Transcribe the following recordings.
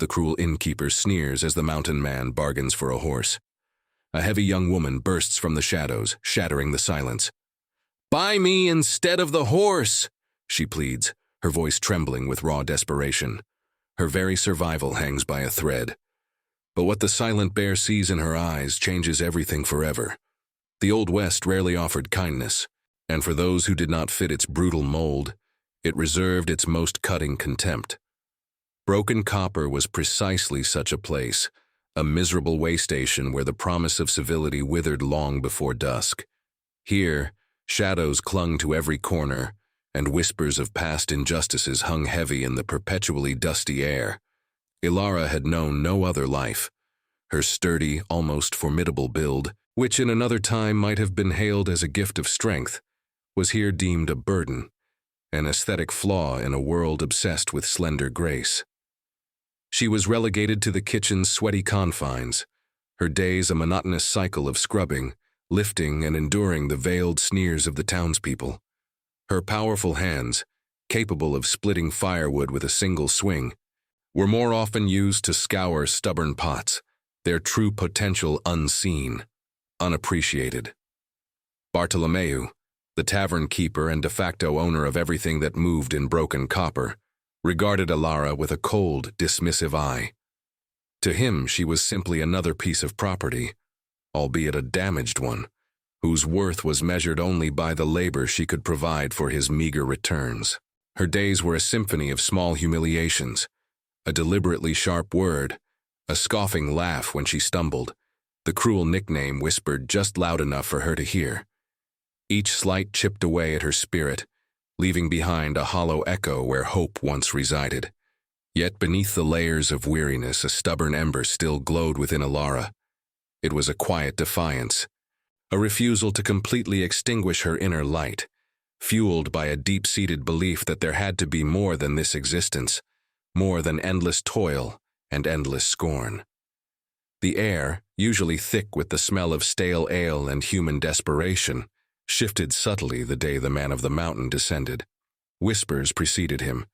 The cruel innkeeper sneers as the mountain man bargains for a horse. A heavy young woman bursts from the shadows, shattering the silence. "Buy me instead of the horse," she pleads, her voice trembling with raw desperation. Her very survival hangs by a thread. But what the silent bear sees in her eyes changes everything forever. The Old West rarely offered kindness, and for those who did not fit its brutal mold, it reserved its most cutting contempt. Broken Copper was precisely such a place, a miserable way station where the promise of civility withered long before dusk. Here, shadows clung to every corner, and whispers of past injustices hung heavy in the perpetually dusty air. Ilara had known no other life. Her sturdy, almost formidable build, which in another time might have been hailed as a gift of strength, was here deemed a burden, an aesthetic flaw in a world obsessed with slender grace. She was relegated to the kitchen's sweaty confines, her days a monotonous cycle of scrubbing, lifting and enduring the veiled sneers of the townspeople. Her powerful hands, capable of splitting firewood with a single swing, were more often used to scour stubborn pots, their true potential unseen, unappreciated. Bartolomeu, the tavern keeper and de facto owner of everything that moved in Broken Copper, regarded Ilara with a cold, dismissive eye. To him, she was simply another piece of property, albeit a damaged one, whose worth was measured only by the labor she could provide for his meager returns. Her days were a symphony of small humiliations, a deliberately sharp word, a scoffing laugh when she stumbled, the cruel nickname whispered just loud enough for her to hear. Each slight chipped away at her spirit, leaving behind a hollow echo where hope once resided. Yet beneath the layers of weariness, a stubborn ember still glowed within Ilara. It was a quiet defiance, a refusal to completely extinguish her inner light, fueled by a deep-seated belief that there had to be more than this existence, more than endless toil and endless scorn. The air, usually thick with the smell of stale ale and human desperation, shifted subtly the day the man of the mountain descended. Whispers preceded him,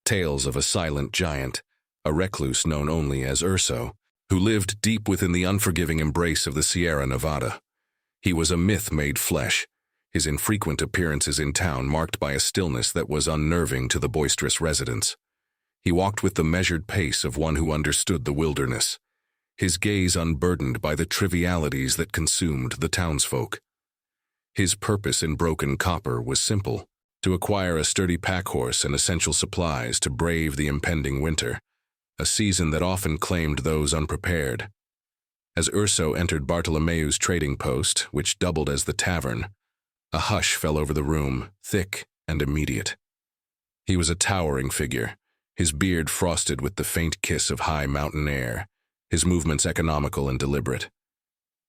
tales of a silent giant, a recluse known only as Urso, who lived deep within the unforgiving embrace of the Sierra Nevada. He was a myth made flesh, his infrequent appearances in town marked by a stillness that was unnerving to the boisterous residents. He walked with the measured pace of one who understood the wilderness, his gaze unburdened by the trivialities that consumed the townsfolk. His purpose in Broken Copper was simple: to acquire a sturdy packhorse and essential supplies to brave the impending winter, a season that often claimed those unprepared. As Urso entered Bartolomeu's trading post, which doubled as the tavern, a hush fell over the room, thick and immediate. He was a towering figure, his beard frosted with the faint kiss of high mountain air, his movements economical and deliberate.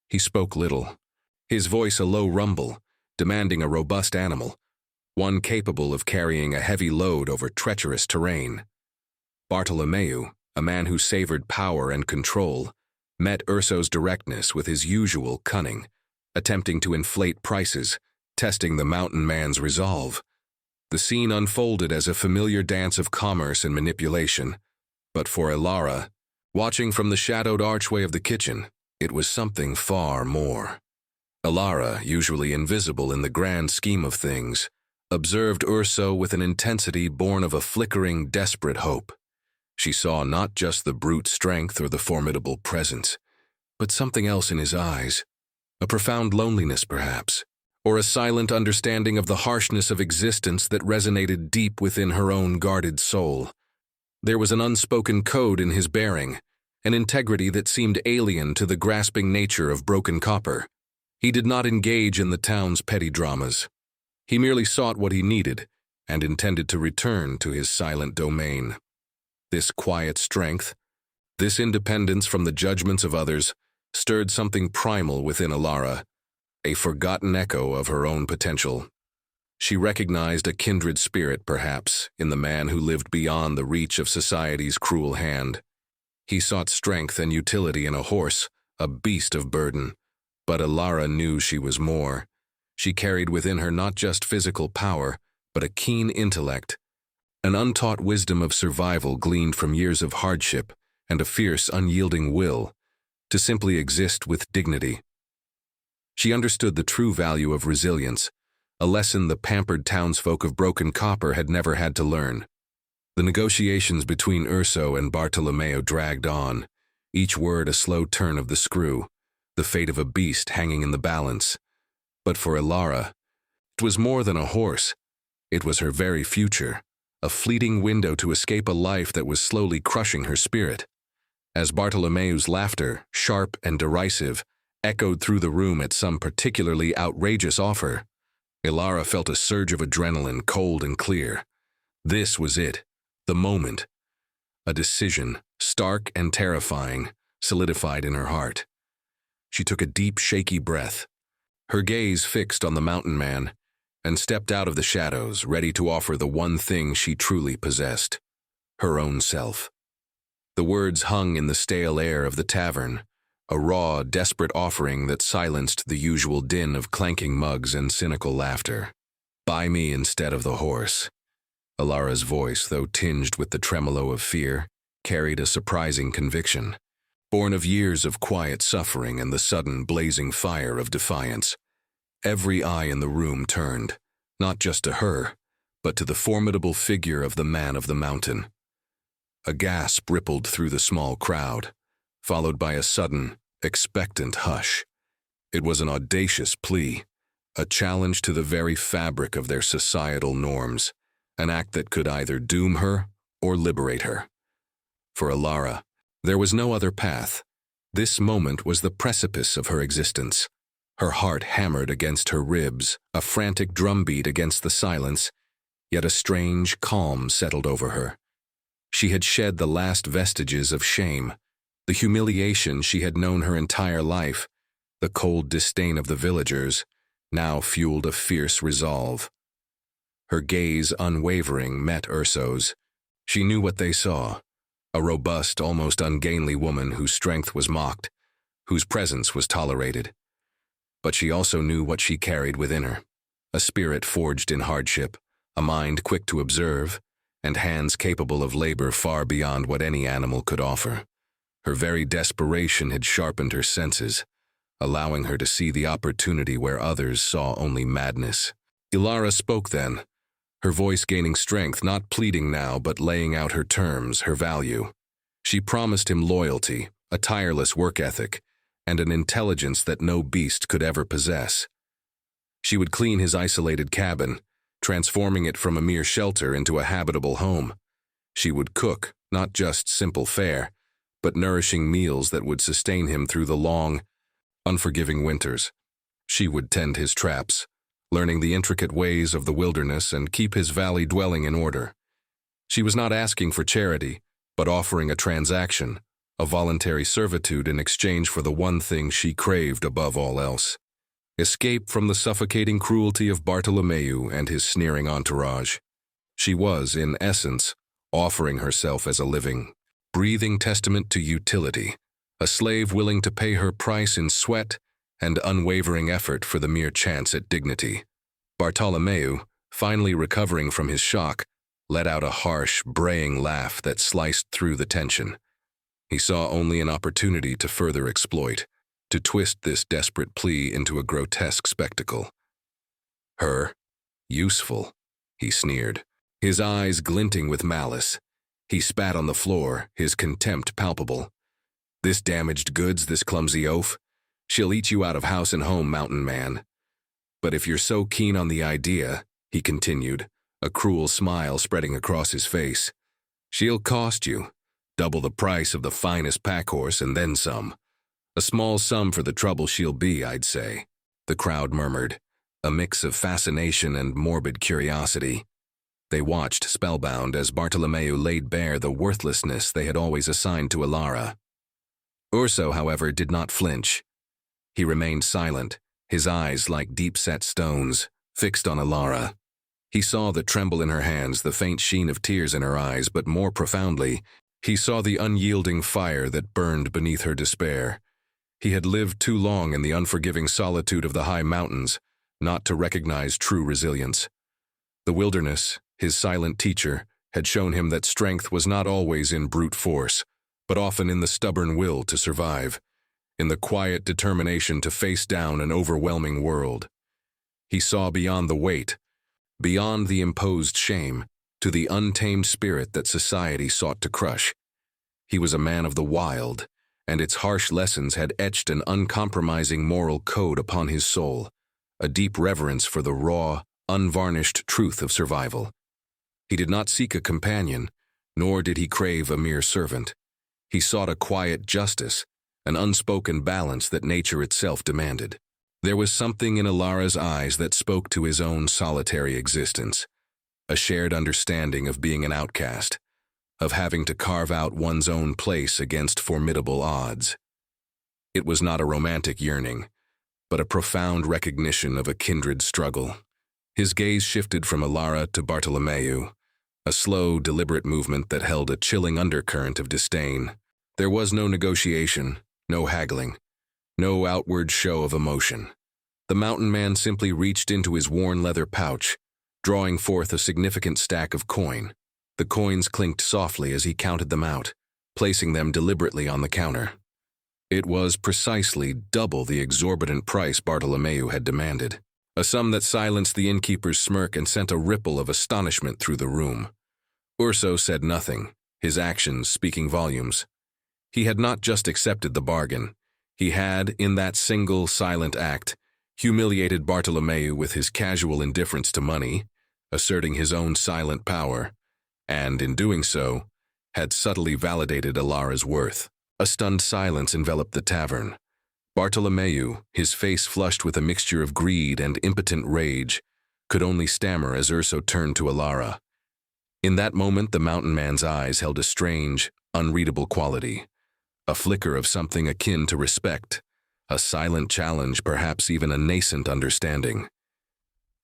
He spoke little, his voice a low rumble, demanding a robust animal, one capable of carrying a heavy load over treacherous terrain. Bartolomeu, a man who savored power and control, met Urso's directness with his usual cunning, attempting to inflate prices, testing the mountain man's resolve. The scene unfolded as a familiar dance of commerce and manipulation, but for Ilara, watching from the shadowed archway of the kitchen, it was something far more. Ilara, usually invisible in the grand scheme of things, observed Urso with an intensity born of a flickering, desperate hope. She saw not just the brute strength or the formidable presence, but something else in his eyes, a profound loneliness perhaps, or a silent understanding of the harshness of existence that resonated deep within her own guarded soul. There was an unspoken code in his bearing, an integrity that seemed alien to the grasping nature of Broken Copper. He did not engage in the town's petty dramas. He merely sought what he needed and intended to return to his silent domain. This quiet strength, this independence from the judgments of others, stirred something primal within Ilara, a forgotten echo of her own potential. She recognized a kindred spirit, perhaps, in the man who lived beyond the reach of society's cruel hand. He sought strength and utility in a horse, a beast of burden. But Ilara knew she was more. She carried within her not just physical power, but a keen intellect, an untaught wisdom of survival gleaned from years of hardship and a fierce, unyielding will to simply exist with dignity. She understood the true value of resilience, a lesson the pampered townsfolk of Broken Copper had never had to learn. The negotiations between Urso and Bartolomeo dragged on, each word a slow turn of the screw, the fate of a beast hanging in the balance. But for Ilara, it was more than a horse. It was her very future, a fleeting window to escape a life that was slowly crushing her spirit. As Bartolomeo's laughter, sharp and derisive, echoed through the room at some particularly outrageous offer, Ilara felt a surge of adrenaline, cold and clear. This was it, the moment. A decision, stark and terrifying, solidified in her heart. She took a deep, shaky breath, her gaze fixed on the mountain man, and stepped out of the shadows, ready to offer the one thing she truly possessed, her own self. The words hung in the stale air of the tavern, a raw, desperate offering that silenced the usual din of clanking mugs and cynical laughter. "Buy me instead of the horse." Ilara's voice, though tinged with the tremolo of fear, carried a surprising conviction, born of years of quiet suffering and the sudden blazing fire of defiance. Every eye in the room turned, not just to her, but to the formidable figure of the man of the mountain. A gasp rippled through the small crowd, followed by a sudden, expectant hush. It was an audacious plea, a challenge to the very fabric of their societal norms, an act that could either doom her or liberate her. For Ilara, there was no other path. This moment was the precipice of her existence. Her heart hammered against her ribs, a frantic drumbeat against the silence, yet a strange calm settled over her. She had shed the last vestiges of shame, the humiliation she had known her entire life, the cold disdain of the villagers, now fueled a fierce resolve. Her gaze, unwavering, met Urso's. She knew what they saw, a robust, almost ungainly woman whose strength was mocked, whose presence was tolerated. But she also knew what she carried within her, a spirit forged in hardship, a mind quick to observe, and hands capable of labor far beyond what any animal could offer. Her very desperation had sharpened her senses, allowing her to see the opportunity where others saw only madness. Ilara spoke then, her voice gaining strength, not pleading now, but laying out her terms, her value. She promised him loyalty, a tireless work ethic, and an intelligence that no beast could ever possess. She would clean his isolated cabin, transforming it from a mere shelter into a habitable home. She would cook, not just simple fare, but nourishing meals that would sustain him through the long, unforgiving winters. She would tend his traps, learning the intricate ways of the wilderness and keep his valley dwelling in order. She was not asking for charity, but offering a transaction, a voluntary servitude in exchange for the one thing she craved above all else: escape from the suffocating cruelty of Bartolomeo and his sneering entourage. She was, in essence, offering herself as a living, breathing testament to utility, a slave willing to pay her price in sweat and unwavering effort for the mere chance at dignity. Bartolomeo, finally recovering from his shock, let out a harsh, braying laugh that sliced through the tension. He saw only an opportunity to further exploit, to twist this desperate plea into a grotesque spectacle. Her? Useful, he sneered, his eyes glinting with malice. He spat on the floor, his contempt palpable. "This damaged goods, this clumsy oaf? She'll eat you out of house and home, mountain man. But if you're so keen on the idea," he continued, a cruel smile spreading across his face, "she'll cost you double the price of the finest packhorse and then some. A small sum for the trouble she'll be, I'd say." The crowd murmured, a mix of fascination and morbid curiosity. They watched, spellbound, as Bartolomeo laid bare the worthlessness they had always assigned to Ilara. Urso, however, did not flinch. He remained silent, his eyes like deep-set stones, fixed on Ilara. He saw the tremble in her hands, the faint sheen of tears in her eyes, but more profoundly, he saw the unyielding fire that burned beneath her despair. He had lived too long in the unforgiving solitude of the high mountains not to recognize true resilience. The wilderness, his silent teacher, had shown him that strength was not always in brute force, but often in the stubborn will to survive, in the quiet determination to face down an overwhelming world. He saw beyond the weight, beyond the imposed shame, to the untamed spirit that society sought to crush. He was a man of the wild, and its harsh lessons had etched an uncompromising moral code upon his soul, a deep reverence for the raw, unvarnished truth of survival. He did not seek a companion, nor did he crave a mere servant. He sought a quiet justice, an unspoken balance that nature itself demanded. There was something in Alara's eyes that spoke to his own solitary existence, a shared understanding of being an outcast, of having to carve out one's own place against formidable odds. It was not a romantic yearning, but a profound recognition of a kindred struggle. His gaze shifted from Alara to Bartolomeu, a slow, deliberate movement that held a chilling undercurrent of disdain. There was no negotiation, no haggling, no outward show of emotion. The mountain man simply reached into his worn leather pouch, drawing forth a significant stack of coin. The coins clinked softly as he counted them out, placing them deliberately on the counter. It was precisely double the exorbitant price Bartolomeu had demanded, a sum that silenced the innkeeper's smirk and sent a ripple of astonishment through the room. Urso said nothing, his actions speaking volumes. He had not just accepted the bargain. He had, in that single, silent act, humiliated Bartolomeu with his casual indifference to money, asserting his own silent power, and, in doing so, had subtly validated Alara's worth. A stunned silence enveloped the tavern. Bartolomeu, his face flushed with a mixture of greed and impotent rage, could only stammer as Urso turned to Alara. In that moment, the mountain man's eyes held a strange, unreadable quality, a flicker of something akin to respect, a silent challenge, perhaps even a nascent understanding.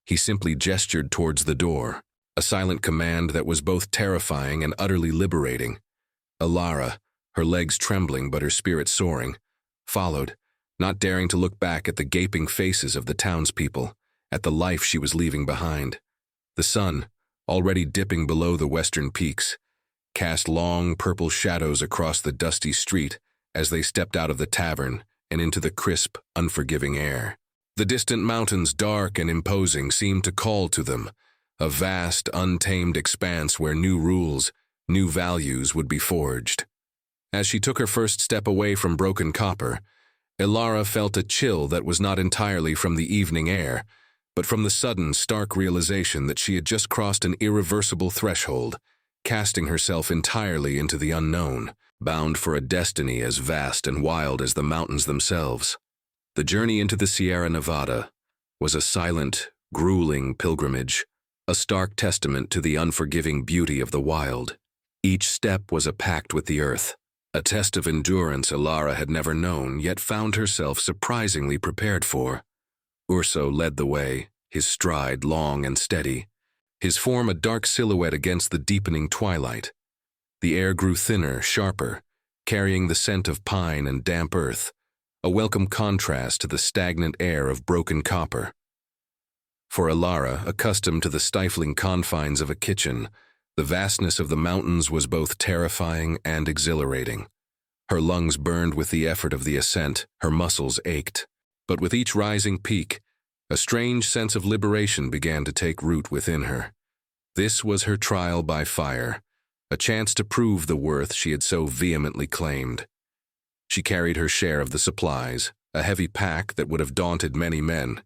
He simply gestured towards the door, a silent command that was both terrifying and utterly liberating. Alara, her legs trembling but her spirit soaring, followed, not daring to look back at the gaping faces of the townspeople, at the life she was leaving behind. The sun, already dipping below the western peaks, cast long purple shadows across the dusty street as they stepped out of the tavern and into the crisp, unforgiving air. The distant mountains, dark and imposing, seemed to call to them, a vast, untamed expanse where new rules, new values would be forged. As she took her first step away from broken copper, Alara felt a chill that was not entirely from the evening air, but from the sudden, stark realization that she had just crossed an irreversible threshold, casting herself entirely into the unknown, bound for a destiny as vast and wild as the mountains themselves. The journey into the Sierra Nevada was a silent, grueling pilgrimage, a stark testament to the unforgiving beauty of the wild. Each step was a pact with the earth, a test of endurance Alara had never known, yet found herself surprisingly prepared for. Urso led the way, his stride long and steady, his form a dark silhouette against the deepening twilight. The air grew thinner, sharper, carrying the scent of pine and damp earth, a welcome contrast to the stagnant air of broken copper. For Alara, accustomed to the stifling confines of a kitchen, the vastness of the mountains was both terrifying and exhilarating. Her lungs burned with the effort of the ascent, her muscles ached. But with each rising peak, a strange sense of liberation began to take root within her. This was her trial by fire, a chance to prove the worth she had so vehemently claimed. She carried her share of the supplies, a heavy pack that would have daunted many men,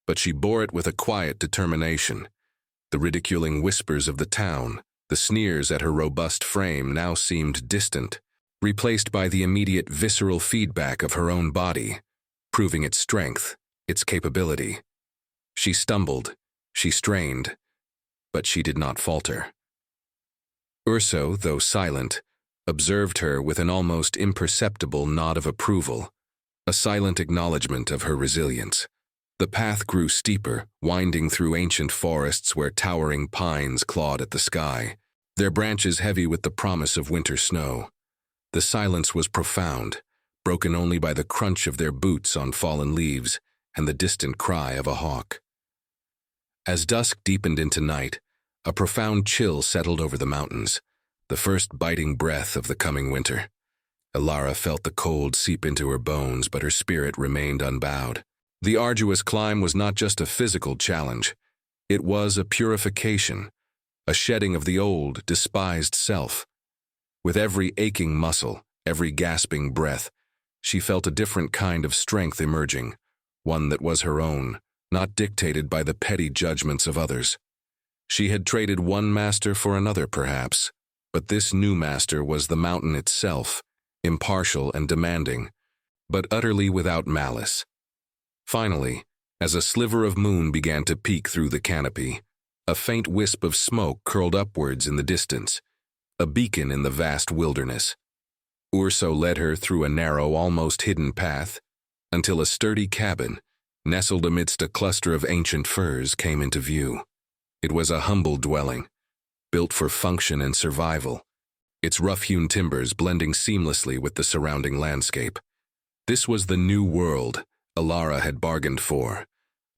but she bore it with a quiet determination. The ridiculing whispers of the town, the sneers at her robust frame now seemed distant, replaced by the immediate visceral feedback of her own body, proving its strength, its capability. She stumbled, she strained, but she did not falter. Urso, though silent, observed her with an almost imperceptible nod of approval, a silent acknowledgement of her resilience. The path grew steeper, winding through ancient forests where towering pines clawed at the sky, their branches heavy with the promise of winter snow. The silence was profound, broken only by the crunch of their boots on fallen leaves and the distant cry of a hawk. As dusk deepened into night, a profound chill settled over the mountains, the first biting breath of the coming winter. Elara felt the cold seep into her bones, but her spirit remained unbowed. The arduous climb was not just a physical challenge. It was a purification, a shedding of the old, despised self. With every aching muscle, every gasping breath, she felt a different kind of strength emerging, one that was her own, not dictated by the petty judgments of others. She had traded one master for another, perhaps, but this new master was the mountain itself, impartial and demanding, but utterly without malice. Finally, as a sliver of moon began to peek through the canopy, a faint wisp of smoke curled upwards in the distance, a beacon in the vast wilderness. Urso led her through a narrow, almost hidden path, until a sturdy cabin, nestled amidst a cluster of ancient firs, came into view. It was a humble dwelling, built for function and survival, its rough-hewn timbers blending seamlessly with the surrounding landscape. This was the new world Elara had bargained for,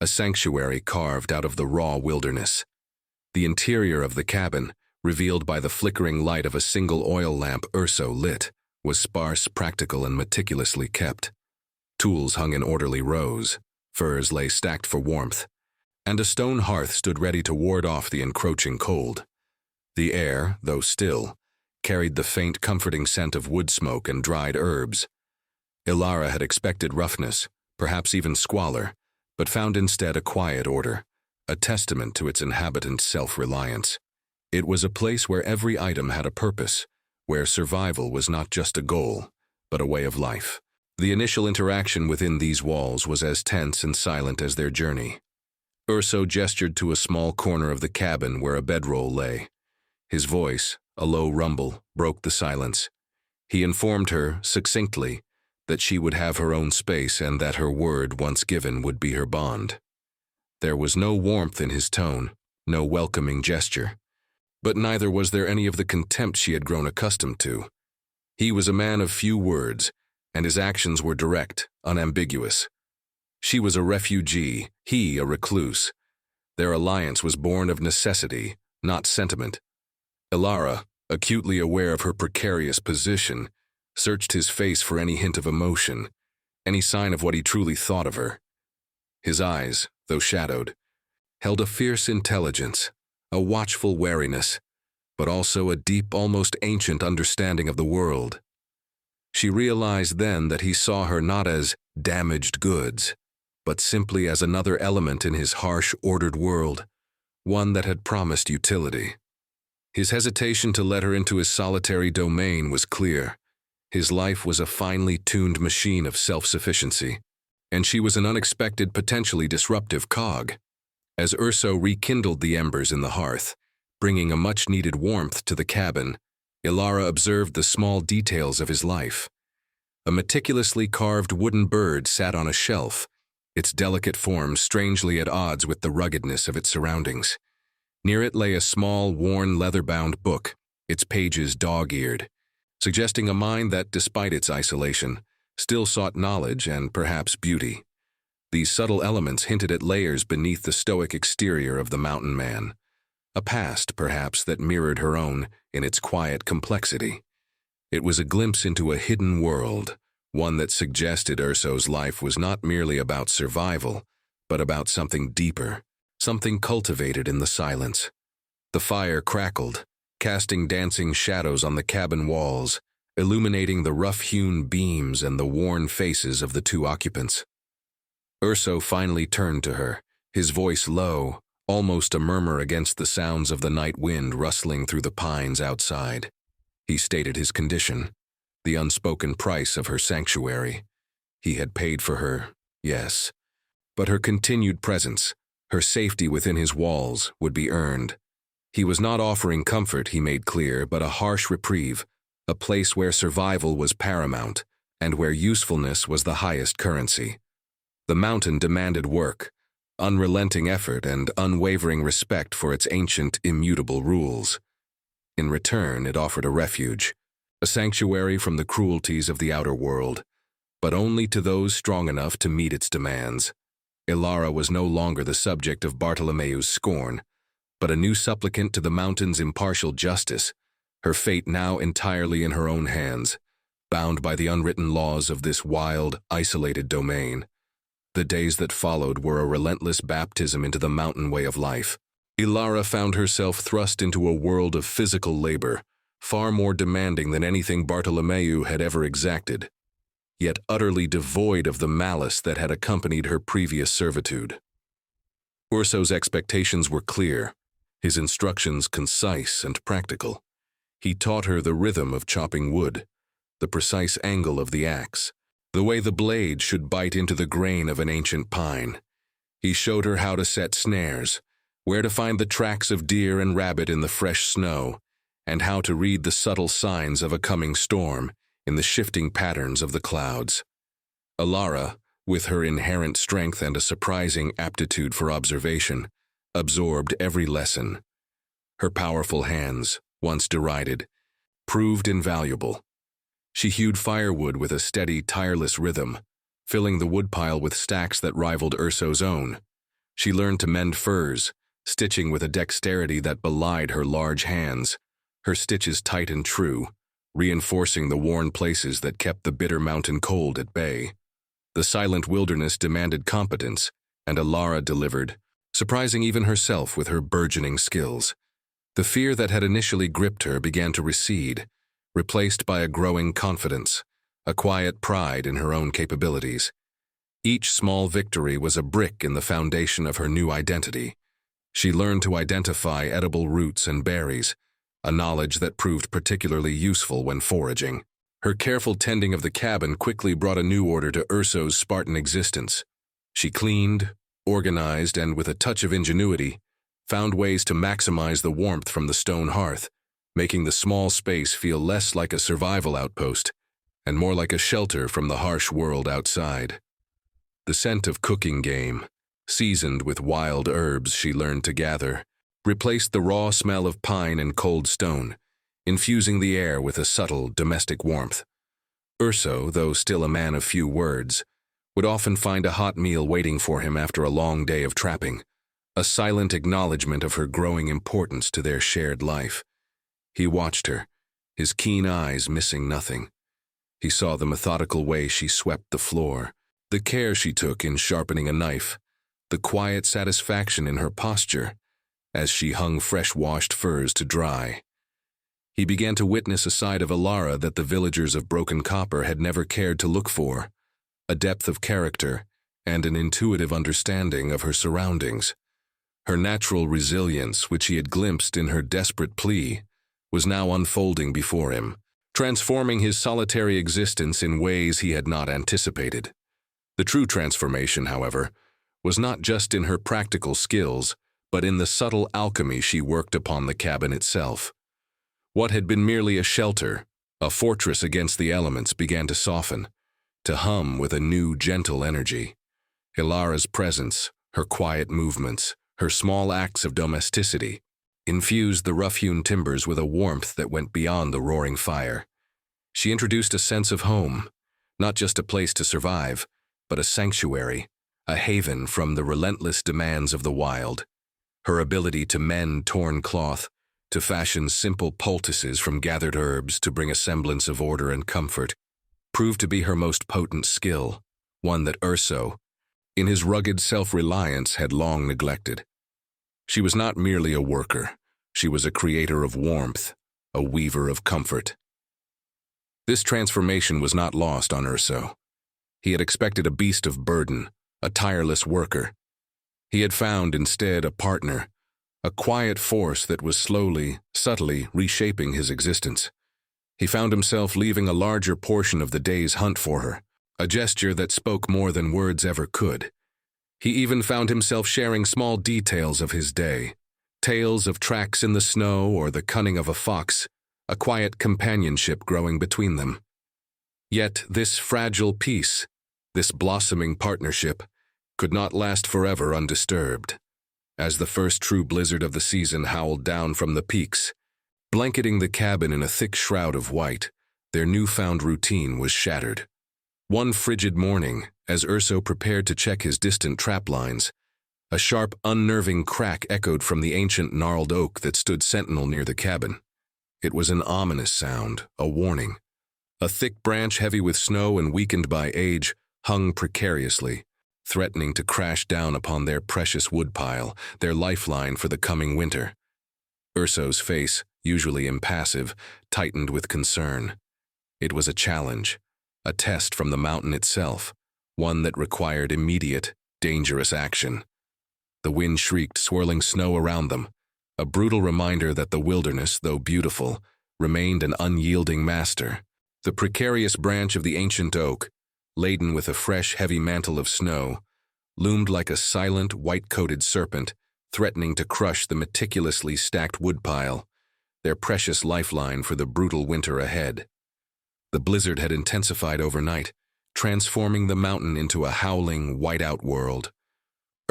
a sanctuary carved out of the raw wilderness. The interior of the cabin, revealed by the flickering light of a single oil lamp Urso lit, was sparse, practical, and meticulously kept. Tools hung in orderly rows, furs lay stacked for warmth, and a stone hearth stood ready to ward off the encroaching cold. The air, though still, carried the faint, comforting scent of wood smoke and dried herbs. Elara had expected roughness, perhaps even squalor, but found instead a quiet order, a testament to its inhabitants' self-reliance. It was a place where every item had a purpose, where survival was not just a goal, but a way of life. The initial interaction within these walls was as tense and silent as their journey. Urso gestured to a small corner of the cabin where a bedroll lay. His voice, a low rumble, broke the silence. He informed her, succinctly, that she would have her own space and that her word, once given, would be her bond. There was no warmth in his tone, no welcoming gesture, but neither was there any of the contempt she had grown accustomed to. He was a man of few words, and his actions were direct, unambiguous. She was a refugee, he a recluse. Their alliance was born of necessity, not sentiment. Elara, acutely aware of her precarious position, searched his face for any hint of emotion, any sign of what he truly thought of her. His eyes, though shadowed, held a fierce intelligence, a watchful wariness, but also a deep, almost ancient understanding of the world. She realized then that he saw her not as damaged goods, but simply as another element in his harsh, ordered world, one that had promised utility. His hesitation to let her into his solitary domain was clear. His life was a finely tuned machine of self-sufficiency, and she was an unexpected, potentially disruptive cog. As Urso rekindled the embers in the hearth, bringing a much-needed warmth to the cabin, Elara observed the small details of his life. A meticulously carved wooden bird sat on a shelf, its delicate form strangely at odds with the ruggedness of its surroundings. Near it lay a small, worn, leather-bound book, its pages dog-eared, suggesting a mind that, despite its isolation, still sought knowledge and perhaps beauty. These subtle elements hinted at layers beneath the stoic exterior of the mountain man, a past, perhaps, that mirrored her own in its quiet complexity. It was a glimpse into a hidden world, one that suggested Urso's life was not merely about survival, but about something deeper, something cultivated in the silence. The fire crackled, casting dancing shadows on the cabin walls, illuminating the rough-hewn beams and the worn faces of the two occupants. Urso finally turned to her, his voice low, almost a murmur against the sounds of the night wind rustling through the pines outside. He stated his condition, the unspoken price of her sanctuary. He had paid for her, yes, but her continued presence, her safety within his walls, would be earned. He was not offering comfort, he made clear, but a harsh reprieve, a place where survival was paramount and where usefulness was the highest currency. The mountain demanded work, unrelenting effort, and unwavering respect for its ancient, immutable rules. In return, it offered a refuge, a sanctuary from the cruelties of the outer world, but only to those strong enough to meet its demands. Elara was no longer the subject of Bartolomeu's scorn, but a new supplicant to the mountain's impartial justice, her fate now entirely in her own hands. bound by the unwritten laws of this wild, isolated domain. The days that followed were a relentless baptism into the mountain way of life. Ilara found herself thrust into a world of physical labor, far more demanding than anything Bartolomeu had ever exacted, yet utterly devoid of the malice that had accompanied her previous servitude. Urso's expectations were clear, his instructions concise and practical. He taught her the rhythm of chopping wood, the precise angle of the axe, the way the blade should bite into the grain of an ancient pine. He showed her how to set snares, where to find the tracks of deer and rabbit in the fresh snow, and how to read the subtle signs of a coming storm in the shifting patterns of the clouds. Ilara, with her inherent strength and a surprising aptitude for observation, absorbed every lesson. Her powerful hands, once derided, proved invaluable. She hewed firewood with a steady, tireless rhythm, filling the woodpile with stacks that rivaled Urso's own. She learned to mend furs, stitching with a dexterity that belied her large hands, her stitches tight and true, reinforcing the worn places that kept the bitter mountain cold at bay. The silent wilderness demanded competence, and Ilara delivered, surprising even herself with her burgeoning skills. The fear that had initially gripped her began to recede, replaced by a growing confidence, a quiet pride in her own capabilities. Each small victory was a brick in the foundation of her new identity. She learned to identify edible roots and berries, a knowledge that proved particularly useful when foraging. Her careful tending of the cabin quickly brought a new order to Urso's Spartan existence. She cleaned, organized, and with a touch of ingenuity, found ways to maximize the warmth from the stone hearth, making the small space feel less like a survival outpost and more like a shelter from the harsh world outside. The scent of cooking game, seasoned with wild herbs she learned to gather, replaced the raw smell of pine and cold stone, infusing the air with a subtle domestic warmth. Urso, though still a man of few words, would often find a hot meal waiting for him after a long day of trapping, a silent acknowledgement of her growing importance to their shared life. He watched her, his keen eyes missing nothing. He saw the methodical way she swept the floor, the care she took in sharpening a knife, the quiet satisfaction in her posture as she hung fresh-washed furs to dry. He began to witness a side of Ilara that the villagers of Broken Copper had never cared to look for, a depth of character and an intuitive understanding of her surroundings. Her natural resilience, which he had glimpsed in her desperate plea, was now unfolding before him, transforming his solitary existence in ways he had not anticipated. The true transformation, however, was not just in her practical skills, but in the subtle alchemy she worked upon the cabin itself. What had been merely a shelter, a fortress against the elements, began to soften, to hum with a new, gentle energy. Ilara's presence, her quiet movements, her small acts of domesticity, infused the rough-hewn timbers with a warmth that went beyond the roaring fire. She introduced a sense of home, not just a place to survive, but a sanctuary, a haven from the relentless demands of the wild. Her ability to mend torn cloth, to fashion simple poultices from gathered herbs to bring a semblance of order and comfort, proved to be her most potent skill, one that Urso, in his rugged self-reliance, had long neglected. She was not merely a worker, she was a creator of warmth, a weaver of comfort. This transformation was not lost on Urso. He had expected a beast of burden, a tireless worker. He had found instead a partner, a quiet force that was slowly, subtly reshaping his existence. He found himself leaving a larger portion of the day's hunt for her, a gesture that spoke more than words ever could. He even found himself sharing small details of his day, tales of tracks in the snow or the cunning of a fox, a quiet companionship growing between them. Yet this fragile peace, this blossoming partnership, could not last forever undisturbed. As the first true blizzard of the season howled down from the peaks, blanketing the cabin in a thick shroud of white, their newfound routine was shattered. One frigid morning, as Urso prepared to check his distant trap lines, a sharp, unnerving crack echoed from the ancient gnarled oak that stood sentinel near the cabin. It was an ominous sound, a warning, A thick branch heavy with snow and weakened by age hung precariously, threatening to crash down upon their precious woodpile, their lifeline for the coming winter. Urso's face, usually impassive, tightened with concern. It was a challenge, a test from the mountain itself, one that required immediate, dangerous action. The wind shrieked, swirling snow around them, a brutal reminder that the wilderness, though beautiful, remained an unyielding master. The precarious branch of the ancient oak, laden with a fresh, heavy mantle of snow, loomed like a silent, white-coated serpent, threatening to crush the meticulously stacked woodpile, their precious lifeline for the brutal winter ahead. The blizzard had intensified overnight, transforming the mountain into a howling, white-out world.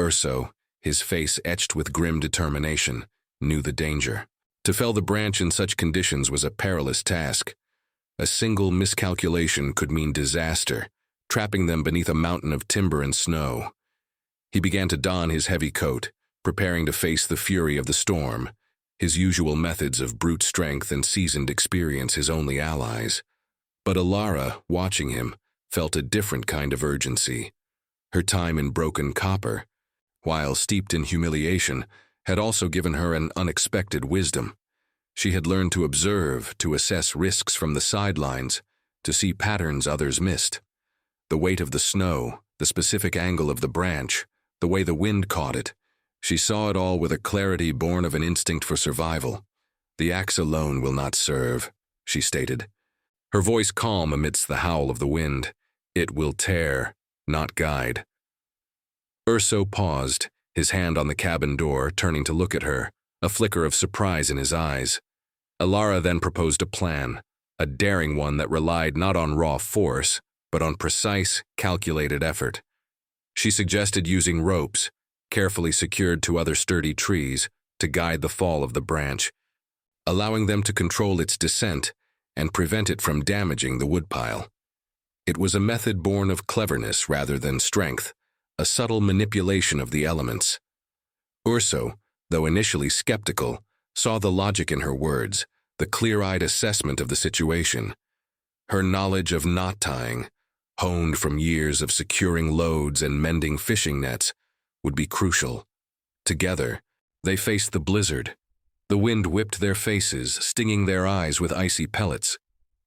Urso, his face etched with grim determination, knew the danger. To fell the branch in such conditions was a perilous task. A single miscalculation could mean disaster, trapping them beneath a mountain of timber and snow. He began to don his heavy coat, preparing to face the fury of the storm, his usual methods of brute strength and seasoned experience his only allies. But Alara, watching him, felt a different kind of urgency. Her time in broken copper, while steeped in humiliation, had also given her an unexpected wisdom. She had learned to observe, to assess risks from the sidelines, to see patterns others missed. The weight of the snow, the specific angle of the branch, the way the wind caught it, she saw it all with a clarity born of an instinct for survival. "The axe alone will not serve," she stated, her voice calm amidst the howl of the wind. "It will tear, not guide." Urso paused, his hand on the cabin door, turning to look at her, a flicker of surprise in his eyes. Alara then proposed a plan, a daring one that relied not on raw force, but on precise, calculated effort. She suggested using ropes, carefully secured to other sturdy trees, to guide the fall of the branch, allowing them to control its descent and prevent it from damaging the woodpile. It was a method born of cleverness rather than strength, a subtle manipulation of the elements. Urso, though initially skeptical, saw the logic in her words, the clear-eyed assessment of the situation. Her knowledge of knot tying, honed from years of securing loads and mending fishing nets, would be crucial. Together, they faced the blizzard. The wind whipped their faces, stinging their eyes with icy pellets.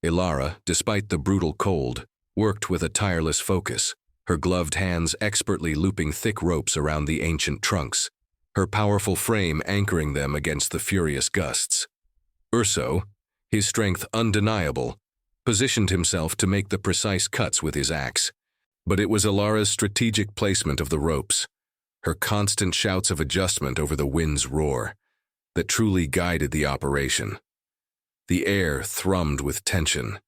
Alara, despite the brutal cold, worked with a tireless focus, her gloved hands expertly looping thick ropes around the ancient trunks, her powerful frame anchoring them against the furious gusts. Urso, his strength undeniable, positioned himself to make the precise cuts with his axe. But it was Alara's strategic placement of the ropes, her constant shouts of adjustment over the wind's roar, that truly guided the operation. The air thrummed with tension,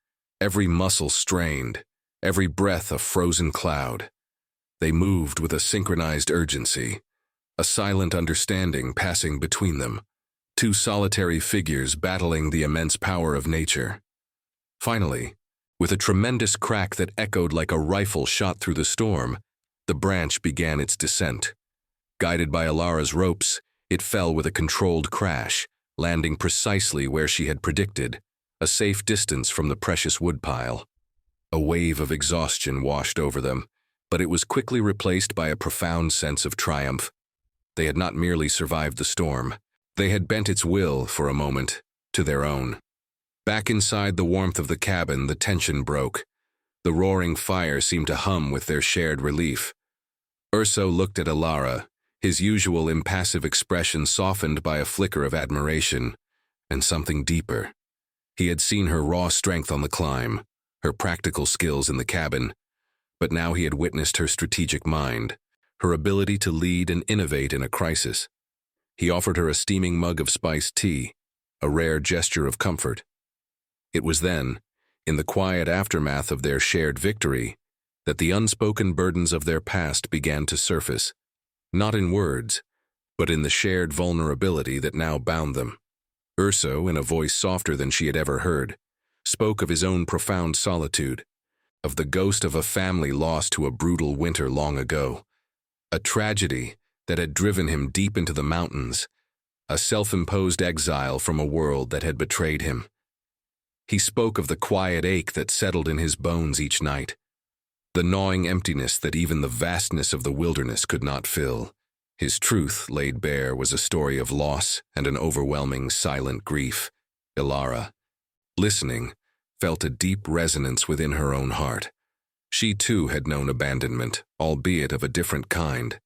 every muscle strained, every breath a frozen cloud. They moved with a synchronized urgency, a silent understanding passing between them, two solitary figures battling the immense power of nature. Finally, with a tremendous crack that echoed like a rifle shot through the storm, the branch began its descent. Guided by Alara's ropes, it fell with a controlled crash, landing precisely where she had predicted, a safe distance from the precious woodpile. A wave of exhaustion washed over them, but it was quickly replaced by a profound sense of triumph. They had not merely survived the storm, they had bent its will, for a moment, to their own. Back inside the warmth of the cabin, the tension broke. The roaring fire seemed to hum with their shared relief. Urso looked at Alara, his usual impassive expression softened by a flicker of admiration, and something deeper. He had seen her raw strength on the climb, her practical skills in the cabin, but now he had witnessed her strategic mind, her ability to lead and innovate in a crisis. He offered her a steaming mug of spiced tea, a rare gesture of comfort. It was then, in the quiet aftermath of their shared victory, that the unspoken burdens of their past began to surface, not in words, but in the shared vulnerability that now bound them. Urso, in a voice softer than she had ever heard, spoke of his own profound solitude, of the ghost of a family lost to a brutal winter long ago, a tragedy that had driven him deep into the mountains, a self-imposed exile from a world that had betrayed him. He spoke of the quiet ache that settled in his bones each night, the gnawing emptiness that even the vastness of the wilderness could not fill. His truth, laid bare, was a story of loss and an overwhelming, silent grief. Ilara, listening, felt a deep resonance within her own heart. She too had known abandonment, albeit of a different kind.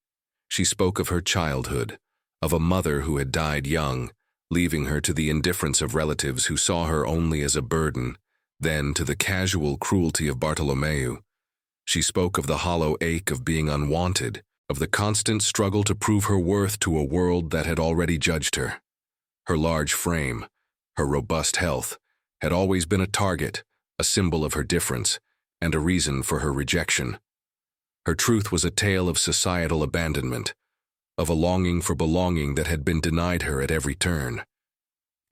She spoke of her childhood, of a mother who had died young, leaving her to the indifference of relatives who saw her only as a burden, then to the casual cruelty of Bartolomeu. She spoke of the hollow ache of being unwanted, of the constant struggle to prove her worth to a world that had already judged her. Her large frame, her robust health, had always been a target, a symbol of her difference, and a reason for her rejection. Her truth was a tale of societal abandonment, of a longing for belonging that had been denied her at every turn.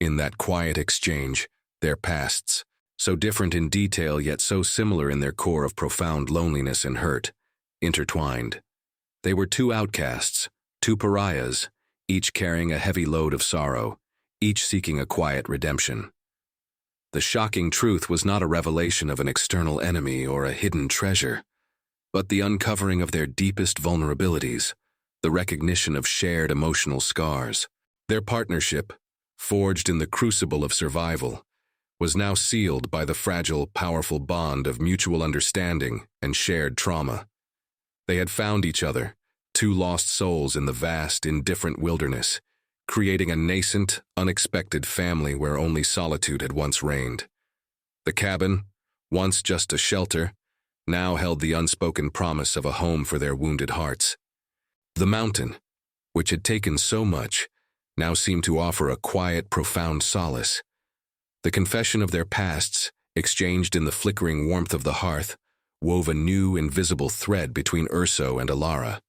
In that quiet exchange, their pasts, so different in detail yet so similar in their core of profound loneliness and hurt, intertwined. They were two outcasts, two pariahs, each carrying a heavy load of sorrow, each seeking a quiet redemption. The shocking truth was not a revelation of an external enemy or a hidden treasure, but the uncovering of their deepest vulnerabilities, the recognition of shared emotional scars. Their partnership, forged in the crucible of survival, was now sealed by the fragile, powerful bond of mutual understanding and shared trauma. They had found each other, two lost souls in the vast, indifferent wilderness, creating a nascent, unexpected family where only solitude had once reigned. The cabin, once just a shelter, now held the unspoken promise of a home for their wounded hearts. The mountain, which had taken so much, now seemed to offer a quiet, profound solace. The confession of their pasts, exchanged in the flickering warmth of the hearth, wove a new, invisible thread between Urso and Ilara.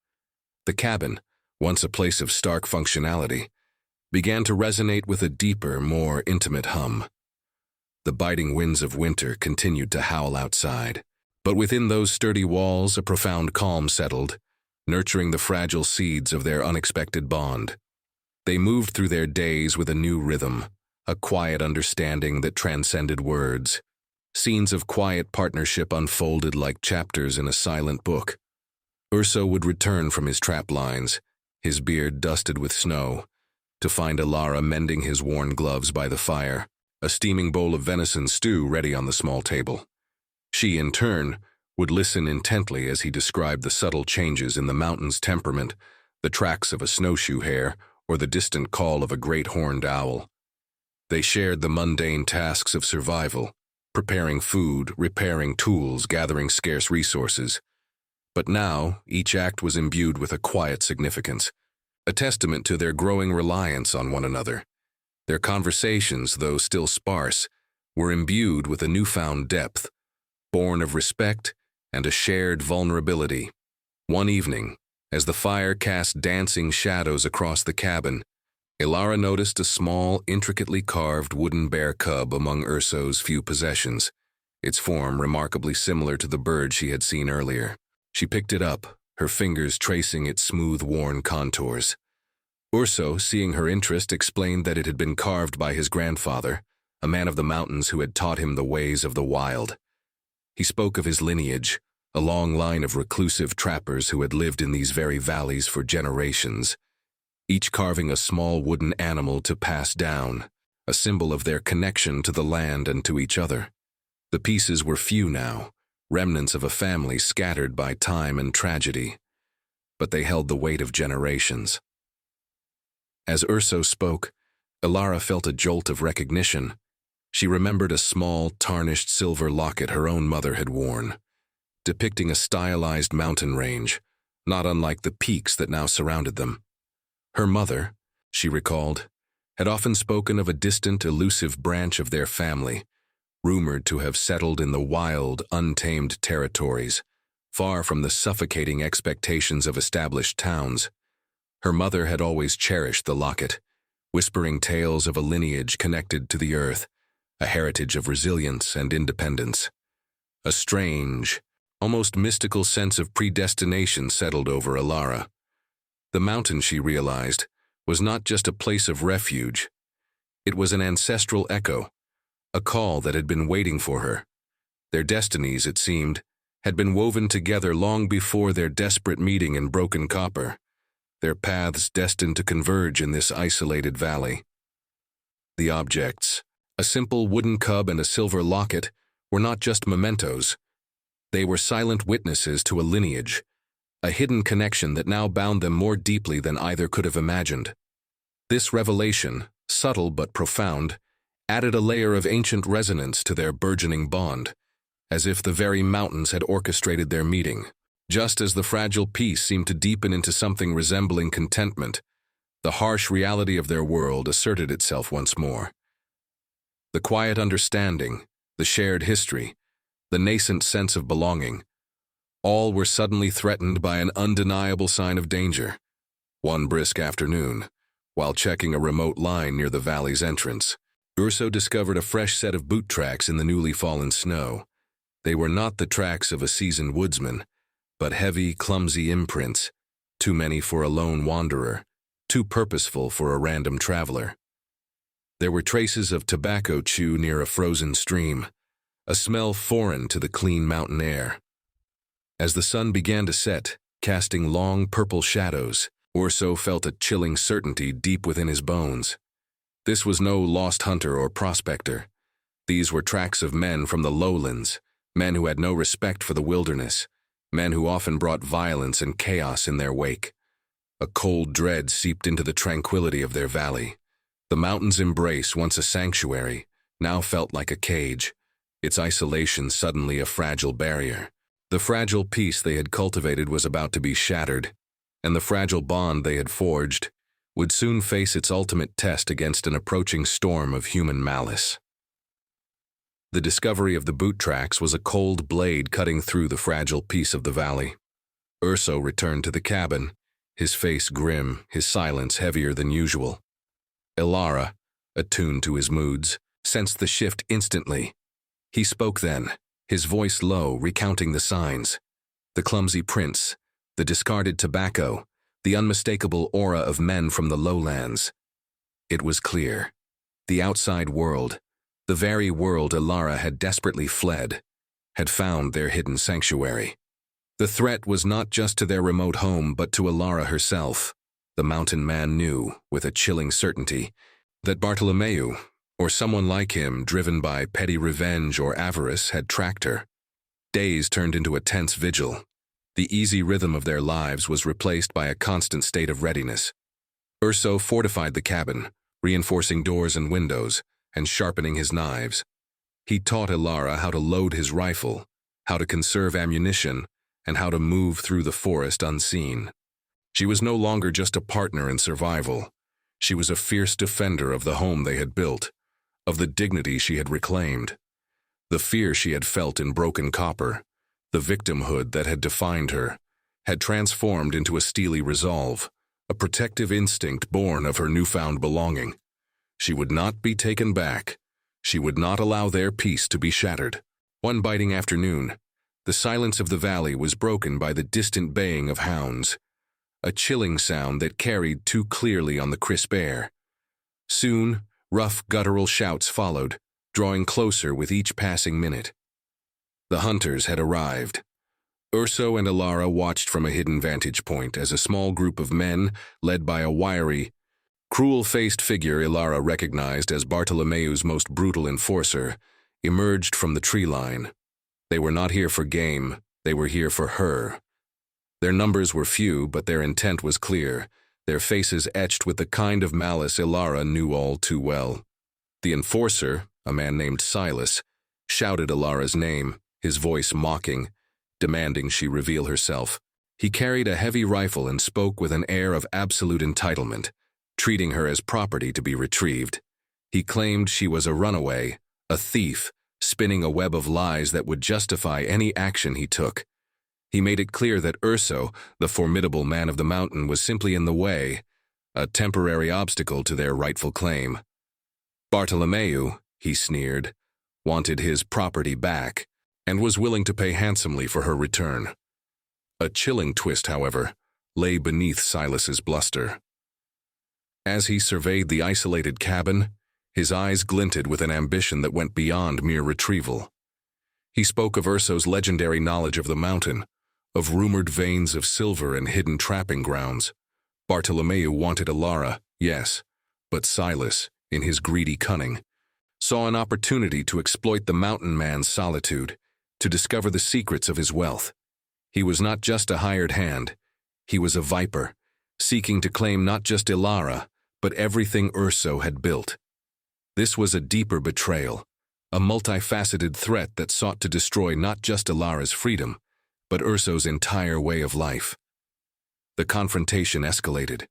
The cabin, once a place of stark functionality, began to resonate with a deeper, more intimate hum. The biting winds of winter continued to howl outside, but within those sturdy walls a profound calm settled, nurturing the fragile seeds of their unexpected bond. They moved through their days with a new rhythm, a quiet understanding that transcended words. Scenes of quiet partnership unfolded like chapters in a silent book. Urso would return from his trap lines, his beard dusted with snow, to find Ilara mending his worn gloves by the fire, a steaming bowl of venison stew ready on the small table. She, in turn, would listen intently as he described the subtle changes in the mountain's temperament, the tracks of a snowshoe hare, or the distant call of a great horned owl. They shared the mundane tasks of survival, preparing food, repairing tools, gathering scarce resources. But now, each act was imbued with a quiet significance, a testament to their growing reliance on one another. Their conversations, though still sparse, were imbued with a newfound depth, born of respect and a shared vulnerability. One evening, as the fire cast dancing shadows across the cabin, Ilara noticed a small, intricately carved wooden bear cub among Urso's few possessions, its form remarkably similar to the bird she had seen earlier. She picked it up, her fingers tracing its smooth, worn contours. Urso, seeing her interest, explained that it had been carved by his grandfather, a man of the mountains who had taught him the ways of the wild. He spoke of his lineage, a long line of reclusive trappers who had lived in these very valleys for generations, each carving a small wooden animal to pass down, a symbol of their connection to the land and to each other. The pieces were few now, remnants of a family scattered by time and tragedy, but they held the weight of generations. As Urso spoke, Ilara felt a jolt of recognition. She remembered a small, tarnished silver locket her own mother had worn, depicting a stylized mountain range, not unlike the peaks that now surrounded them. Her mother, she recalled, had often spoken of a distant, elusive branch of their family, rumored to have settled in the wild, untamed territories, far from the suffocating expectations of established towns. Her mother had always cherished the locket, whispering tales of a lineage connected to the earth, a heritage of resilience and independence. A strange, almost mystical sense of predestination settled over Ilara. The mountain, she realized, was not just a place of refuge. It was an ancestral echo, a call that had been waiting for her. Their destinies, it seemed, had been woven together long before their desperate meeting in Broken Copper, their paths destined to converge in this isolated valley. The objects, a simple wooden cub and a silver locket, were not just mementos. They were silent witnesses to a lineage, a hidden connection that now bound them more deeply than either could have imagined. This revelation, subtle but profound, added a layer of ancient resonance to their burgeoning bond, as if the very mountains had orchestrated their meeting. Just as the fragile peace seemed to deepen into something resembling contentment, the harsh reality of their world asserted itself once more. The quiet understanding, the shared history, the nascent sense of belonging, all were suddenly threatened by an undeniable sign of danger. One brisk afternoon, while checking a remote line near the valley's entrance, Urso discovered a fresh set of boot tracks in the newly fallen snow. They were not the tracks of a seasoned woodsman, but heavy, clumsy imprints, too many for a lone wanderer, too purposeful for a random traveler. There were traces of tobacco chew near a frozen stream, a smell foreign to the clean mountain air. As the sun began to set, casting long purple shadows, Urso felt a chilling certainty deep within his bones. This was no lost hunter or prospector. These were tracks of men from the lowlands, men who had no respect for the wilderness, men who often brought violence and chaos in their wake. A cold dread seeped into the tranquility of their valley. The mountain's embrace, once a sanctuary, now felt like a cage, its isolation suddenly a fragile barrier. The fragile peace they had cultivated was about to be shattered, and the fragile bond they had forged would soon face its ultimate test against an approaching storm of human malice. The discovery of the boot tracks was a cold blade cutting through the fragile peace of the valley. Urso returned to the cabin, his face grim, his silence heavier than usual. Ilara, attuned to his moods, sensed the shift instantly. He spoke then, his voice low, recounting the signs. The clumsy prints, the discarded tobacco, the unmistakable aura of men from the lowlands. It was clear. The outside world, the very world Ilara had desperately fled, had found their hidden sanctuary. The threat was not just to their remote home, but to Ilara herself. The mountain man knew, with a chilling certainty, that Bartolomeu, or someone like him driven by petty revenge or avarice, had tracked her. Days turned into a tense vigil. The easy rhythm of their lives was replaced by a constant state of readiness. Urso fortified the cabin, reinforcing doors and windows, and sharpening his knives. He taught Ilara how to load his rifle, how to conserve ammunition, and how to move through the forest unseen. She was no longer just a partner in survival. She was a fierce defender of the home they had built, of the dignity she had reclaimed. The fear she had felt in Broken Copper, the victimhood that had defined her, had transformed into a steely resolve, a protective instinct born of her newfound belonging. She would not be taken back. She would not allow their peace to be shattered. One biting afternoon, the silence of the valley was broken by the distant baying of hounds, a chilling sound that carried too clearly on the crisp air. Soon, rough guttural shouts followed, drawing closer with each passing minute. The hunters had arrived. Urso and Ilara watched from a hidden vantage point as a small group of men, led by a wiry, cruel-faced figure Ilara recognized as Bartolomeu's most brutal enforcer, emerged from the tree line. They were not here for game, they were here for her. Their numbers were few, but their intent was clear, their faces etched with the kind of malice Ilara knew all too well. The enforcer, a man named Silas, shouted Ilara's name, his voice mocking, demanding she reveal herself. He carried a heavy rifle and spoke with an air of absolute entitlement, treating her as property to be retrieved. He claimed she was a runaway, a thief, spinning a web of lies that would justify any action he took. He made it clear that Urso, the formidable man of the mountain, was simply in the way, a temporary obstacle to their rightful claim. Bartolomeu, he sneered, wanted his property back, and was willing to pay handsomely for her return. A chilling twist, however, lay beneath Silas's bluster. As he surveyed the isolated cabin, His eyes glinted with an ambition that went beyond mere retrieval. He spoke of Urso's legendary knowledge of the mountain, of rumored veins of silver and hidden trapping grounds. Bartolomeu wanted Alara, yes, but Silas, in his greedy cunning, saw an opportunity to exploit the mountain man's solitude, to discover the secrets of his wealth. He was not just a hired hand. He was a viper, seeking to claim not just Alara, but everything Urso had built. This was a deeper betrayal, a multifaceted threat that sought to destroy not just Alara's freedom, but Urso's entire way of life. The confrontation escalated.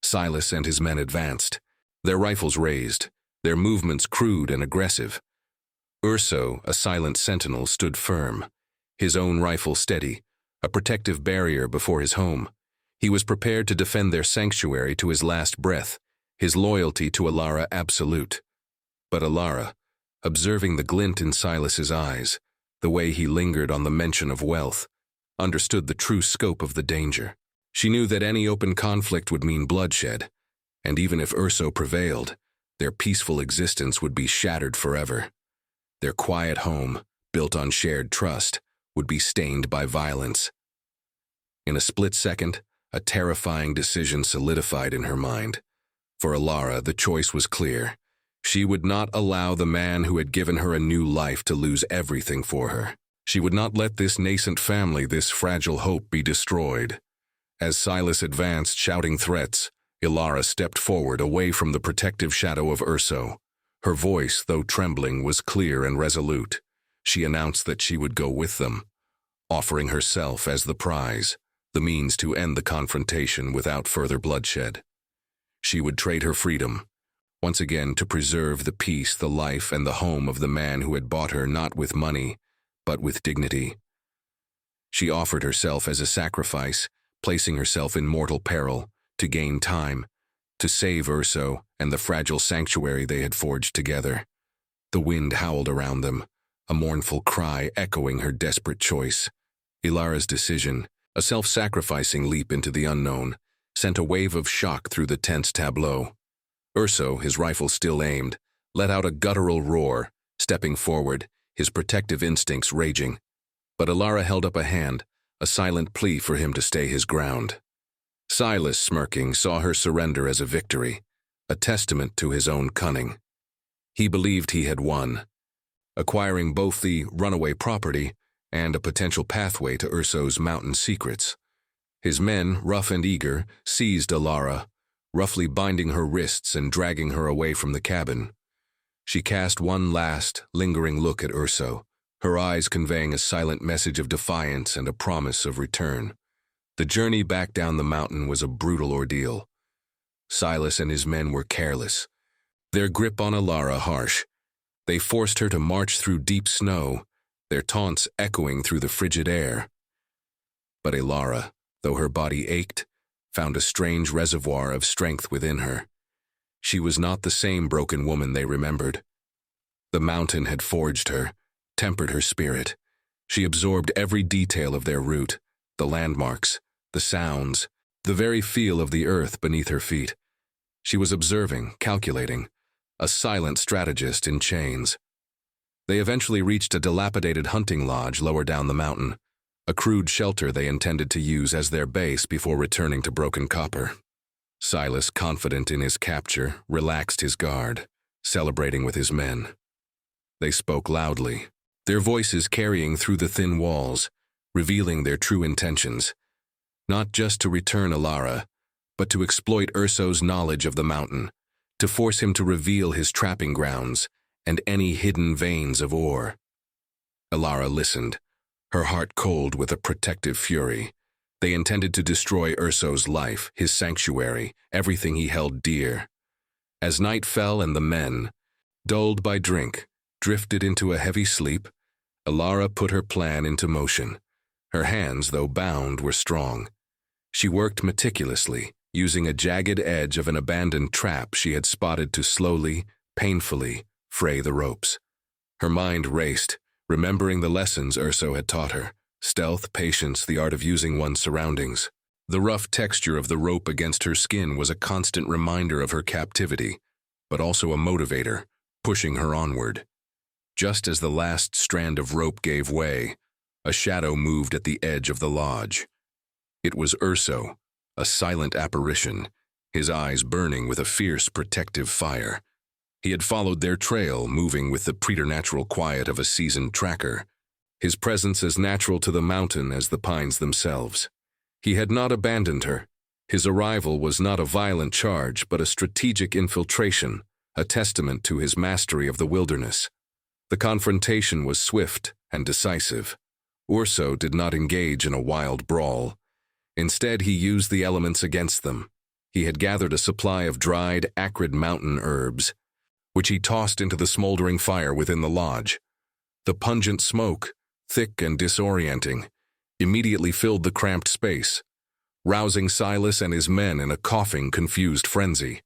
Silas and his men advanced, their rifles raised, their movements crude and aggressive. Urso, a silent sentinel, stood firm, his own rifle steady, a protective barrier before his home. He was prepared to defend their sanctuary to his last breath, his loyalty to Alara absolute. But Alara, observing the glint in Silas's eyes, the way he lingered on the mention of wealth, understood the true scope of the danger. She knew that any open conflict would mean bloodshed, and even if Urso prevailed, their peaceful existence would be shattered forever. Their quiet home, built on shared trust, would be stained by violence. In a split second, a terrifying decision solidified in her mind. For Alara, the choice was clear. She would not allow the man who had given her a new life to lose everything for her. She would not let this nascent family, this fragile hope, be destroyed. As Silas advanced, shouting threats, Alara stepped forward, away from the protective shadow of Urso. Her voice, though trembling, was clear and resolute. She announced that she would go with them, offering herself as the prize, the means to end the confrontation without further bloodshed. She would trade her freedom, once again to preserve the peace, the life, and the home of the man who had bought her not with money, but with dignity. She offered herself as a sacrifice, placing herself in mortal peril, to gain time, to save Urso and the fragile sanctuary they had forged together. The wind howled around them, a mournful cry echoing her desperate choice. Alara's decision, a self-sacrificing leap into the unknown, sent a wave of shock through the tense tableau. Urso, his rifle still aimed, let out a guttural roar, stepping forward, his protective instincts raging. But Alara held up a hand, a silent plea for him to stay his ground. Silas, smirking, saw her surrender as a victory, a testament to his own cunning. He believed he had won, acquiring both the runaway property and a potential pathway to Urso's mountain secrets. His men, rough and eager, seized Alara, roughly binding her wrists and dragging her away from the cabin. She cast one last, lingering look at Urso, her eyes conveying a silent message of defiance and a promise of return. The journey back down the mountain was a brutal ordeal. Silas and his men were careless, their grip on Alara harsh. They forced her to march through deep snow, their taunts echoing through the frigid air. But Alara, though her body ached, found a strange reservoir of strength within her. She was not the same broken woman they remembered. The mountain had forged her, tempered her spirit. She absorbed every detail of their route, the landmarks, the sounds, the very feel of the earth beneath her feet. She was observing, calculating, a silent strategist in chains. They eventually reached a dilapidated hunting lodge lower down the mountain, a crude shelter they intended to use as their base before returning to Broken Copper. Silas, confident in his capture, relaxed his guard, celebrating with his men. They spoke loudly, their voices carrying through the thin walls, revealing their true intentions, not just to return Alara, but to exploit Urso's knowledge of the mountain, to force him to reveal his trapping grounds and any hidden veins of ore. Alara listened, her heart cold with a protective fury. They intended to destroy Urso's life, his sanctuary, everything he held dear. As night fell and the men, dulled by drink, drifted into a heavy sleep, Alara put her plan into motion. Her hands, though bound, were strong. She worked meticulously, using a jagged edge of an abandoned trap she had spotted to slowly, painfully, fray the ropes. Her mind raced, remembering the lessons Urso had taught her: stealth, patience, the art of using one's surroundings. The rough texture of the rope against her skin was a constant reminder of her captivity, but also a motivator, pushing her onward. Just as the last strand of rope gave way, a shadow moved at the edge of the lodge. It was Urso, a silent apparition, his eyes burning with a fierce protective fire. He had followed their trail, moving with the preternatural quiet of a seasoned tracker, his presence as natural to the mountain as the pines themselves. He had not abandoned her. His arrival was not a violent charge, but a strategic infiltration, a testament to his mastery of the wilderness. The confrontation was swift and decisive. Urso did not engage in a wild brawl. Instead, he used the elements against them. He had gathered a supply of dried, acrid mountain herbs, which he tossed into the smoldering fire within the lodge. The pungent smoke, thick and disorienting, immediately filled the cramped space, rousing Silas and his men in a coughing, confused frenzy.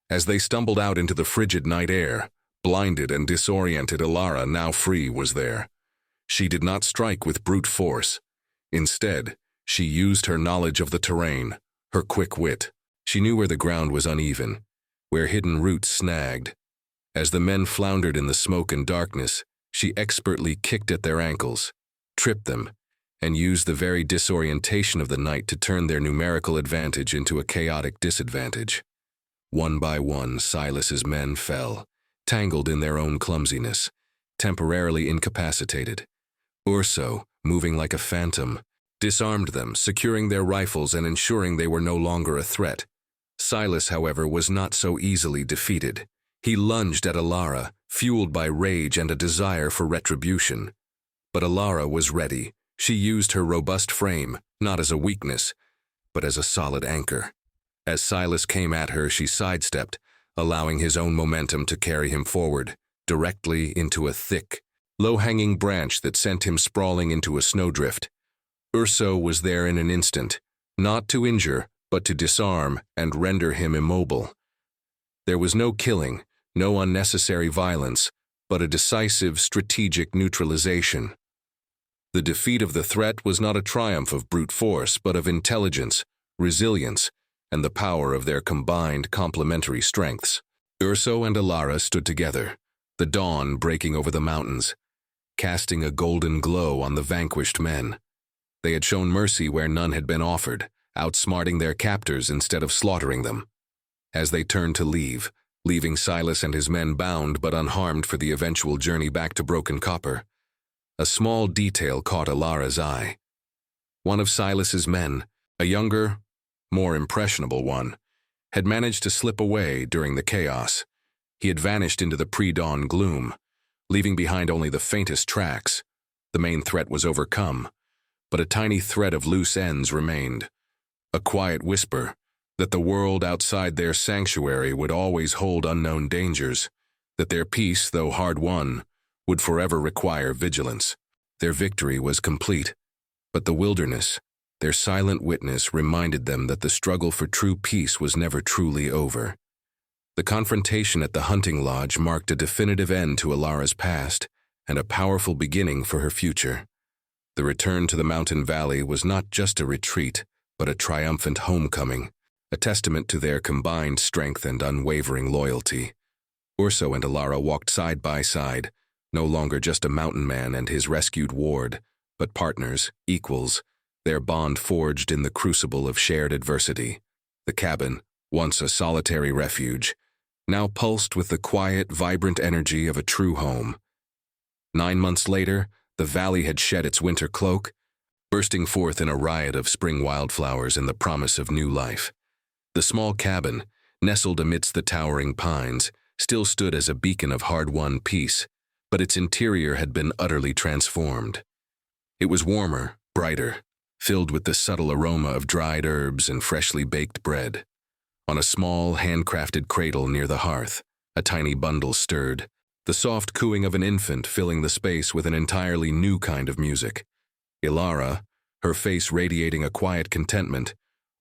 As they stumbled out into the frigid night air, blinded and disoriented, Alara, now free, was there. She did not strike with brute force. Instead, she used her knowledge of the terrain, her quick wit. She knew where the ground was uneven, where hidden roots snagged. As the men floundered in the smoke and darkness, she expertly kicked at their ankles, tripped them, and used the very disorientation of the night to turn their numerical advantage into a chaotic disadvantage. One by one, Silas's men fell, tangled in their own clumsiness, temporarily incapacitated. Urso, moving like a phantom, disarmed them, securing their rifles and ensuring they were no longer a threat. Silas, however, was not so easily defeated. He lunged at Alara, fueled by rage and a desire for retribution. But Alara was ready. She used her robust frame, not as a weakness, but as a solid anchor. As Silas came at her, she sidestepped, allowing his own momentum to carry him forward, directly into a thick, low-hanging branch that sent him sprawling into a snowdrift. Urso was there in an instant, not to injure, but to disarm and render him immobile. There was no killing, no unnecessary violence, but a decisive, strategic neutralization. The defeat of the threat was not a triumph of brute force, but of intelligence, resilience, and the power of their combined complementary strengths. Urso and Alara stood together, the dawn breaking over the mountains, casting a golden glow on the vanquished men. They had shown mercy where none had been offered, outsmarting their captors instead of slaughtering them. As they turned to leave, leaving Silas and his men bound but unharmed for the eventual journey back to Broken Copper, a small detail caught Alara's eye. One of Silas's men, a younger, more impressionable one, had managed to slip away during the chaos. He had vanished into the pre-dawn gloom, leaving behind only the faintest tracks. The main threat was overcome, but a tiny thread of loose ends remained. A quiet whisper that the world outside their sanctuary would always hold unknown dangers, that their peace, though hard-won, would forever require vigilance. Their victory was complete, but the wilderness, their silent witness, reminded them that the struggle for true peace was never truly over. The confrontation at the hunting lodge marked a definitive end to Alara's past and a powerful beginning for her future. The return to the mountain valley was not just a retreat, but a triumphant homecoming, a testament to their combined strength and unwavering loyalty. Urso and Alara walked side by side, no longer just a mountain man and his rescued ward, but partners, equals, their bond forged in the crucible of shared adversity. The cabin, once a solitary refuge, now pulsed with the quiet, vibrant energy of a true home. 9 months later, the valley had shed its winter cloak, bursting forth in a riot of spring wildflowers and the promise of new life. The small cabin, nestled amidst the towering pines, still stood as a beacon of hard-won peace, but its interior had been utterly transformed. It was warmer, brighter, filled with the subtle aroma of dried herbs and freshly baked bread. On a small, handcrafted cradle near the hearth, a tiny bundle stirred, the soft cooing of an infant filling the space with an entirely new kind of music. Alara, her face radiating a quiet contentment,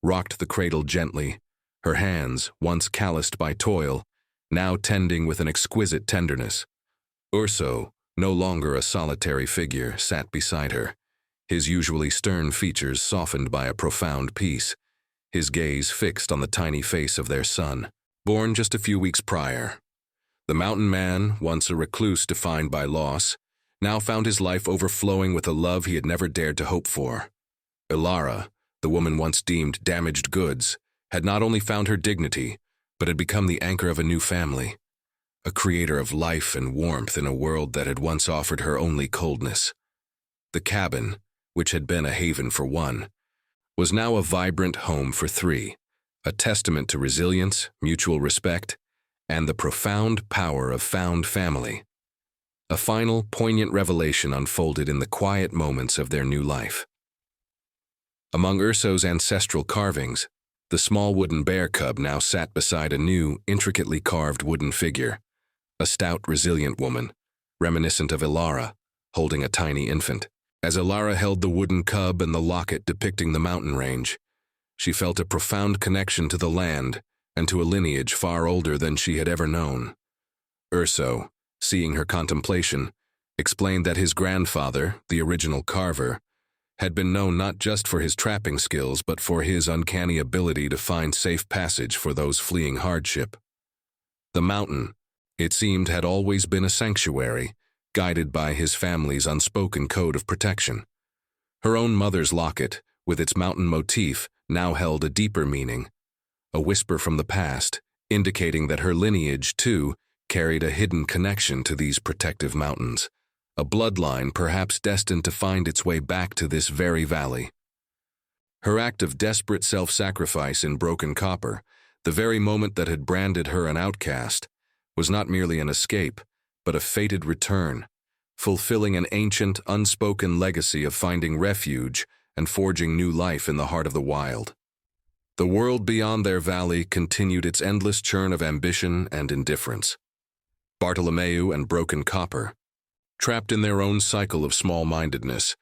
rocked the cradle gently, her hands, once calloused by toil, now tending with an exquisite tenderness. Urso, no longer a solitary figure, sat beside her, his usually stern features softened by a profound peace, his gaze fixed on the tiny face of their son. born just a few weeks prior. The mountain man, once a recluse defined by loss, now found his life overflowing with a love he had never dared to hope for. Ilara, the woman once deemed damaged goods, had not only found her dignity, but had become the anchor of a new family, a creator of life and warmth in a world that had once offered her only coldness. The cabin, which had been a haven for one, was now a vibrant home for three, a testament to resilience, mutual respect, and the profound power of found family. A final, poignant revelation unfolded in the quiet moments of their new life. Among Urso's ancestral carvings, the small wooden bear cub now sat beside a new, intricately carved wooden figure, a stout, resilient woman, reminiscent of Ilara, holding a tiny infant. As Ilara held the wooden cub and the locket depicting the mountain range, she felt a profound connection to the land and to a lineage far older than she had ever known. Urso, seeing her contemplation, explained that his grandfather, the original carver, had been known not just for his trapping skills but for his uncanny ability to find safe passage for those fleeing hardship. The mountain, it seemed, had always been a sanctuary, guided by his family's unspoken code of protection. Her own mother's locket, with its mountain motif, now held a deeper meaning, a whisper from the past, indicating that her lineage, too, carried a hidden connection to these protective mountains, a bloodline perhaps destined to find its way back to this very valley. Her act of desperate self-sacrifice in broken copper, the very moment that had branded her an outcast, was not merely an escape, but a fated return, fulfilling an ancient, unspoken legacy of finding refuge and forging new life in the heart of the wild. The world beyond their valley continued its endless churn of ambition and indifference. Bartolomeu and Broken Copper, trapped in their own cycle of small-mindedness,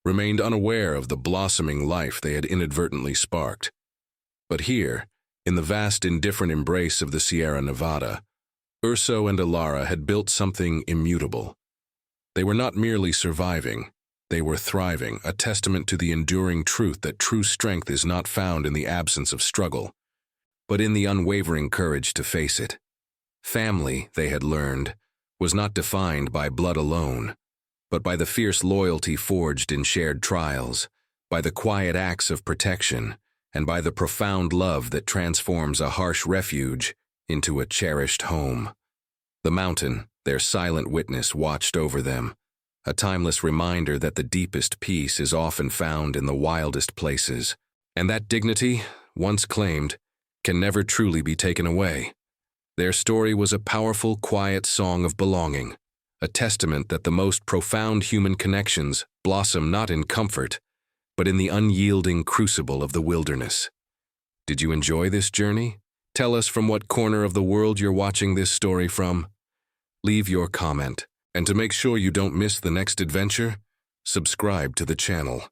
remained unaware of the blossoming life they had inadvertently sparked. But here, in the vast indifferent embrace of the Sierra Nevada, Urso and Ilara had built something immutable. They were not merely surviving, they were thriving, a testament to the enduring truth that true strength is not found in the absence of struggle, but in the unwavering courage to face it. Family, they had learned, was not defined by blood alone, but by the fierce loyalty forged in shared trials, by the quiet acts of protection, and by the profound love that transforms a harsh refuge into a cherished home. The mountain, their silent witness, watched over them, a timeless reminder that the deepest peace is often found in the wildest places, and that dignity, once claimed, can never truly be taken away. Their story was a powerful, quiet song of belonging, a testament that the most profound human connections blossom not in comfort, but in the unyielding crucible of the wilderness. Did you enjoy this journey? Tell us from what corner of the world you're watching this story from. Leave your comment, and to make sure you don't miss the next adventure, subscribe to the channel.